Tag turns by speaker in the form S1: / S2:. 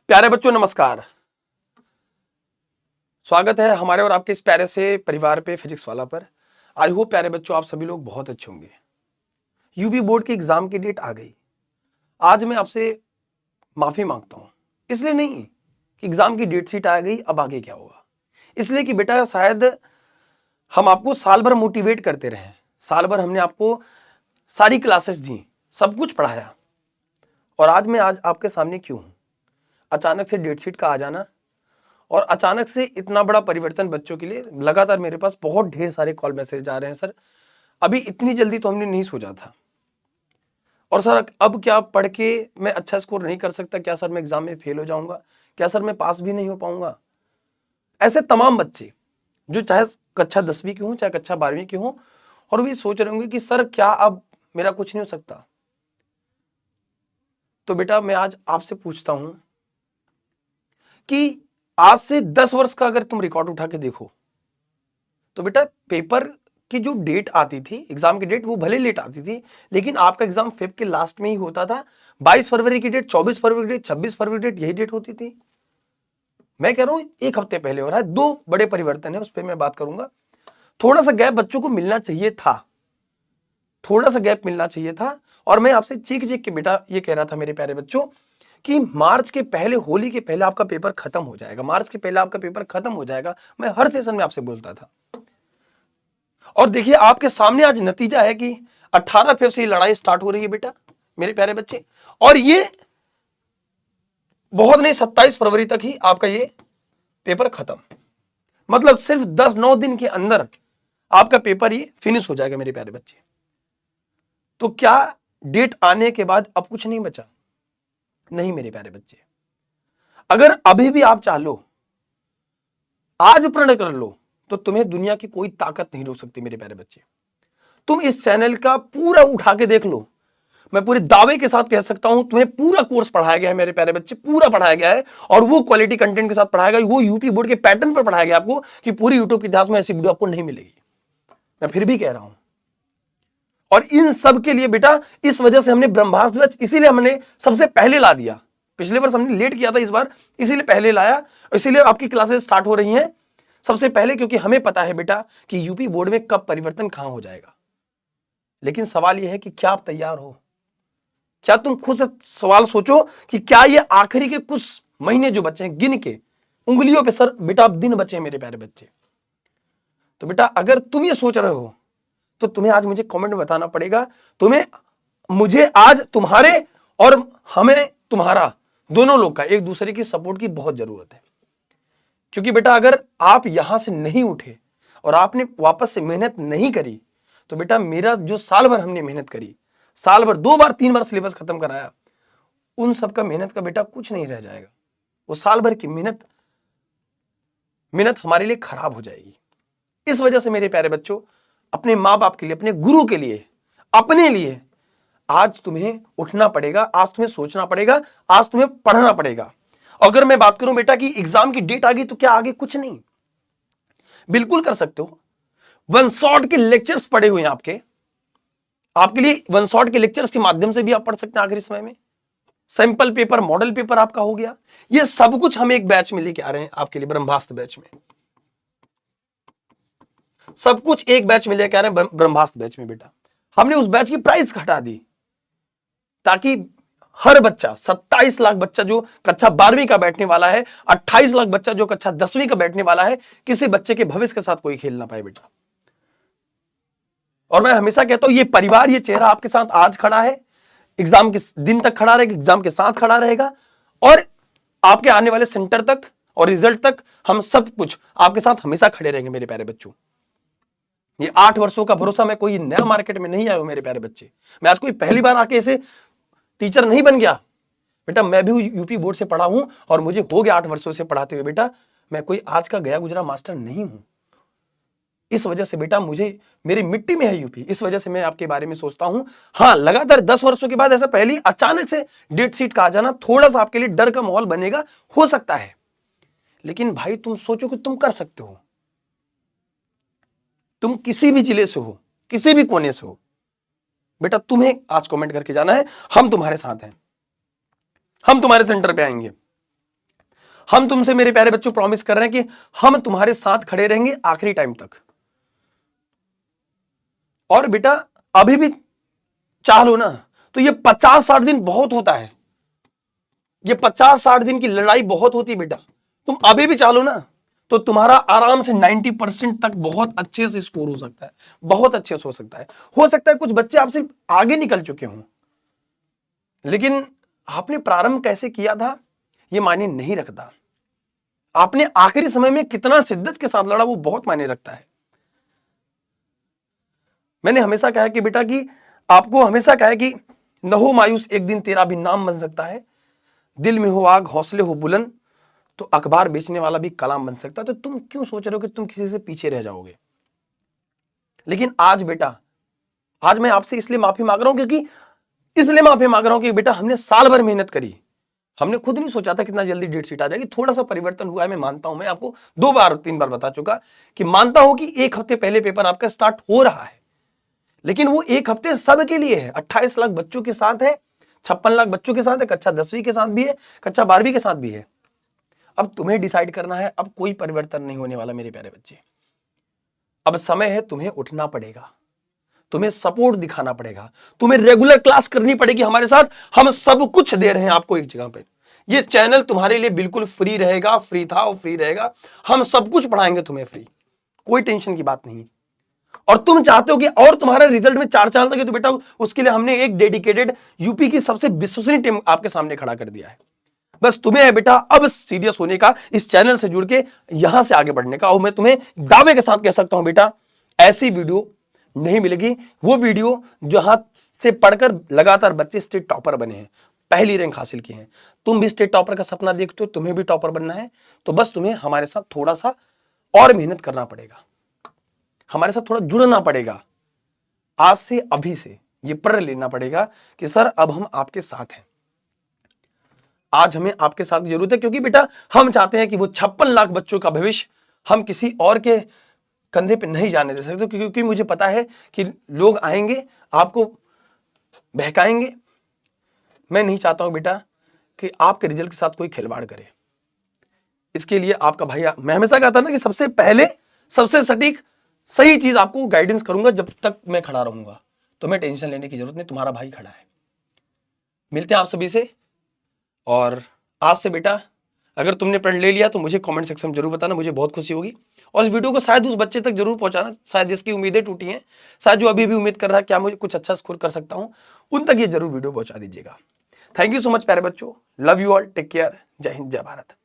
S1: प्यारे बच्चों नमस्कार। स्वागत है हमारे और आपके इस प्यारे से परिवार पे फिजिक्स वाला पर। आई होप प्यारे बच्चों आप सभी लोग बहुत अच्छे होंगे। यूपी बोर्ड के एग्जाम की डेट आ गई। आज मैं आपसे माफी मांगता हूं, इसलिए नहीं कि एग्जाम की डेट शीट आ गई अब आगे क्या होगा, इसलिए कि बेटा शायद हम आपको साल भर मोटिवेट करते रहे। साल भर हमने आपको सारी क्लासेस दी, सब कुछ पढ़ाया, और आज आपके सामने क्यों हूं? अचानक से डेट शीट का आ जाना और अचानक से इतना बड़ा परिवर्तन बच्चों के लिए। लगातार मेरे पास बहुत ढेर सारे कॉल मैसेज आ रहे हैं, सर अभी इतनी जल्दी तो हमने नहीं सोचा था, और सर अब क्या पढ़ के मैं अच्छा स्कोर नहीं कर सकता? क्या सर मैं एग्जाम में फेल हो जाऊंगा? क्या सर मैं पास भी नहीं हो पाऊंगा? ऐसे तमाम बच्चे जो चाहे कक्षा 10वीं के हों चाहे कक्षा 12वीं के हों, और भी सोच रहे होंगे कि सर क्या अब मेरा कुछ नहीं हो सकता। तो बेटा मैं आज आपसे पूछता हूं कि आज से 10 वर्ष का अगर तुम रिकॉर्ड उठा के देखो तो बेटा पेपर की जो डेट आती थी, एग्जाम की डेट, वो भले लेट आती थी, लेकिन आपका एग्जाम फेब के लास्ट में ही होता था। 22 फरवरी की डेट, 24 फरवरी की डेट, 26 फरवरी की डेट, यही डेट होती थी। मैं कह रहा हूं एक हफ्ते पहले हो रहा है। दो बड़े परिवर्तन है, उस पर मैं बात करूंगा। थोड़ा सा गैप बच्चों को मिलना चाहिए था, थोड़ा सा गैप मिलना चाहिए था। और मैं आपसे चीख चीख के बेटा ये कह रहा था मेरे प्यारे बच्चों कि मार्च के पहले, होली के पहले आपका पेपर खत्म हो जाएगा, मार्च के पहले आपका पेपर खत्म हो जाएगा। मैं हर सेशन में आपसे बोलता था, और देखिए आपके सामने आज नतीजा है कि 18 फेब से ये लड़ाई स्टार्ट हो रही है बेटा मेरे प्यारे बच्चे, और ये बहुत नहीं 27 फरवरी तक ही आपका ये पेपर खत्म। मतलब सिर्फ 10-9 दिन के अंदर आपका पेपर ये फिनिश हो जाएगा मेरे प्यारे बच्चे। तो क्या डेट आने के बाद अब कुछ नहीं बचा? नहीं मेरे प्यारे बच्चे, अगर अभी भी आप चाह लो, आज प्रण कर लो, तो तुम्हें दुनिया की कोई ताकत नहीं रोक सकती मेरे प्यारे बच्चे। तुम इस चैनल का पूरा उठा के देख लो, मैं पूरे दावे के साथ कह सकता हूं तुम्हें पूरा कोर्स पढ़ाया गया है मेरे प्यारे बच्चे, पूरा पढ़ाया गया है, और वो क्वालिटी कंटेंट के साथ पढ़ाया गया, वो यूपी बोर्ड के पैटर्न पर पढ़ाया गया आपको कि पूरी यूट्यूब के इतिहास में ऐसी वीडियो आपको नहीं मिलेगी। मैं फिर भी कह रहा हूं, और इन सब के लिए बेटा इस वजह से हमने ब्रह्मास्त्र बैच इसीलिए हमने सबसे पहले ला दिया। पिछले वर्ष हमने लेट किया था, इस बार इसीलिए पहले लाया, इसीलिए आपकी क्लासेस स्टार्ट हो रही हैं सबसे पहले, क्योंकि हमें पता है बेटा कि यूपी बोर्ड में कब परिवर्तन कहां हो जाएगा। लेकिन सवाल यह है कि क्या आप तैयार हो? क्या तुम खुद से सवाल सोचो कि क्या ये आखिरी के कुछ महीने जो बचे हैं, गिन के उंगलियों पे सर बेटा अब दिन बचे हैं मेरे प्यारे बच्चे। तो बेटा अगर तुम ये सोच रहे हो तो तुम्हें आज मुझे कमेंट में बताना पड़ेगा। तुम्हें मुझे आज तुम्हारे और हमें तुम्हारा, दोनों लोग का एक दूसरे की सपोर्ट की बहुत जरूरत है। क्योंकि बेटा अगर आप यहां से नहीं उठे और आपने वापस से मेहनत नहीं करी, तो बेटा मेरा जो साल भर हमने मेहनत करी, साल भर 2 बार 3 बार सिलेबस खत्म कराया, उन सब का मेहनत का बेटा कुछ नहीं रह जाएगा। वो साल भर की मेहनत हमारे लिए खराब हो जाएगी। इस वजह से मेरे प्यारे बच्चों, अपने मां बाप के लिए, अपने गुरु के लिए, अपने लिए आज तुम्हें उठना पड़ेगा, आज तुम्हें सोचना पड़ेगा, आज तुम्हें पढ़ना पड़ेगा। अगर मैं बात करूं बेटा कि एग्जाम की डेट आ गई तो क्या आगे कुछ नहीं? बिल्कुल कर सकते हो। वन शॉट के लेक्चर्स पड़े हुए हैं आपके लिए वन शॉट के लेक्चर्स के माध्यम से भी आप पढ़ सकते हैं आखिरी समय में। सैंपल पेपर, मॉडल पेपर आपका हो गया। ये सब कुछ हम एक बैच में लेके आ रहे हैं आपके लिए, ब्रह्मास्त्र बैच में। सब कुछ एक बैच में लेके आ रहे हैं ब्रह्मास्त्र बैच में बेटा। हमने उस बैच की प्राइस घटा दी ताकि हर बच्चा, 27 लाख बच्चा जो कक्षा 12वीं का बैठने वाला है, 28 लाख बच्चा जो कक्षा 10वीं का बैठने वाला है, किसी बच्चे के भविष्य के साथ कोई खेल ना पाए बेटा। और मैं हमेशा कहता हूं ये परिवार, ये चेहरा आपके साथ आज खड़ा है, एग्जाम के दिन तक खड़ा रहेगा, एग्जाम के साथ खड़ा रहेगा, और आपके आने वाले सेंटर तक और रिजल्ट तक हम सब कुछ आपके साथ हमेशा खड़े रहेंगे मेरे प्यारे बच्चों। ये 8 वर्षों का भरोसा, मैं कोई नया मार्केट में नहीं आया हूं मेरे प्यारे बच्चे। मैं आज कोई पहली बार आके ऐसे टीचर नहीं बन गया बेटा। मैं भी यूपी बोर्ड से पढ़ा हूं और मुझे हो गया 8 वर्षों से पढ़ाते हुए बेटा। मैं कोई आज का गया गुजरा मास्टर नहीं हूं। इस वजह से बेटा मुझे, मेरी मिट्टी में है यूपी, इस वजह से मैं आपके बारे में सोचता हूं। हाँ, लगातार 10 वर्षों के बाद ऐसा पहली अचानक से डेट शीट का आ जाना थोड़ा सा आपके लिए डर का माहौल बनेगा, हो सकता है। लेकिन भाई तुम सोचो कि तुम कर सकते हो। तुम किसी भी जिले से हो, किसी भी कोने से हो बेटा, तुम्हें आज कमेंट करके जाना है। हम तुम्हारे साथ हैं, हम तुम्हारे सेंटर पे आएंगे। हम तुमसे मेरे प्यारे बच्चों प्रॉमिस कर रहे हैं कि हम तुम्हारे साथ खड़े रहेंगे आखिरी टाइम तक। और बेटा अभी भी चाह लो ना तो ये 50-60 दिन बहुत होता है, ये 50-60 दिन की लड़ाई बहुत होती है बेटा। तुम अभी भी चाह लो ना तो तुम्हारा आराम से 90% तक बहुत अच्छे से स्कोर हो सकता है, बहुत अच्छे से हो सकता है। हो सकता है कुछ बच्चे आपसे आगे निकल चुके हों, लेकिन आपने प्रारंभ कैसे किया था ये मायने नहीं रखता। आपने आखिरी समय में कितना शिद्दत के साथ लड़ा वो बहुत मायने रखता है। मैंने हमेशा कहा कि बेटा कि आपको हमेशा कहा कि न हो मायूस, एक दिन तेरा भी नाम बन सकता है। दिल में हो आग, हौसले हो बुलंद, तो अखबार बेचने वाला भी कलाम बन सकता है। तो तुम क्यों सोच रहे हो कि तुम किसी से पीछे रह जाओगे? लेकिन आज बेटा, आज मैं आपसे इसलिए माफी मांग रहा हूं क्योंकि इसलिए माफी मांग रहा हूं कि बेटा हमने साल भर मेहनत करी, हमने खुद नहीं सोचा था कितना जल्दी डेट शीट आ जाएगी। थोड़ा सा परिवर्तन हुआ है, मैं मानता हूं। मैं आपको 2-3 बार बता चुका कि मानता हूं कि 1 हफ्ते पहले पेपर आपका स्टार्ट हो रहा है, लेकिन वो 1 हफ्ते सबके लिए है। 28 लाख बच्चों के साथ है, 56 लाख बच्चों के साथ है, कक्षा 10वीं के साथ भी है, कक्षा 12वीं के साथ भी है। अब तुम्हें डिसाइड करना है, अब कोई परिवर्तन नहीं होने वाला मेरे प्यारे बच्चे। अब समय है, तुम्हें उठना पड़ेगा, तुम्हें सपोर्ट दिखाना पड़ेगा, तुम्हें रेगुलर क्लास करनी पड़ेगी हमारे साथ। हम सब कुछ दे रहे हैं आपको एक जगह पे। ये चैनल तुम्हारे लिए बिल्कुल फ्री रहेगा, फ्री था और फ्री रहेगा। हम सब कुछ पढ़ाएंगे तुम्हें फ्री, कोई टेंशन की बात नहीं। और तुम चाहते हो कि और तुम्हारे रिजल्ट में 4 साल तक है, तो बेटा उसके लिए हमने एक डेडिकेटेड यूपी की सबसे विश्वसनीय टीम आपके सामने खड़ा कर दिया है। बस तुम्हें है बेटा अब सीरियस होने का, इस चैनल से जुड़ के यहां से आगे बढ़ने का। और मैं तुम्हें दावे के साथ कह सकता हूं बेटा, ऐसी वीडियो नहीं मिलेगी। वो वीडियो जहां से पढ़कर लगातार बच्चे स्टेट टॉपर बने हैं, पहली रैंक हासिल किए हैं। तुम भी स्टेट टॉपर का सपना देखते हो, तुम्हें भी टॉपर बनना है, तो बस तुम्हें हमारे साथ थोड़ा सा और मेहनत करना पड़ेगा, हमारे साथ थोड़ा जुड़ना पड़ेगा। आज से, अभी से ये प्रण लेना पड़ेगा कि सर अब हम आपके साथ हैं। आज हमें आपके साथ की जरूरत है, क्योंकि बेटा हम चाहते हैं कि वो 56 लाख बच्चों का भविष्य हम किसी और के कंधे पे नहीं जाने दे सकते, क्योंकि मुझे पता है कि लोग आएंगे आपको बहकाएंगे। मैं नहीं चाहता हूं बेटा कि आपके रिजल्ट के साथ कोई खिलवाड़ करे। इसके लिए आपका भाई, मैं हमेशा कहता ना कि सबसे पहले सबसे सटीक सही चीज आपको गाइडेंस करूंगा जब तक मैं खड़ा रहूंगा। तो मैं टेंशन लेने की जरूरत नहीं, तुम्हारा भाई खड़ा है। मिलते हैं आप सभी से। और आज से बेटा अगर तुमने प्रण ले लिया तो मुझे कमेंट सेक्शन में जरूर बताना, मुझे बहुत खुशी होगी। और इस वीडियो को शायद उस बच्चे तक जरूर पहुंचाना, शायद जिसकी उम्मीदें टूटी हैं, शायद जो अभी भी उम्मीद कर रहा है क्या मुझे कुछ अच्छा स्कोर कर सकता हूं, उन तक ये जरूर वीडियो पहुंचा दीजिएगा। थैंक यू सो मच प्यारे बच्चों, love you all, take care, जय हिंद, जय भारत।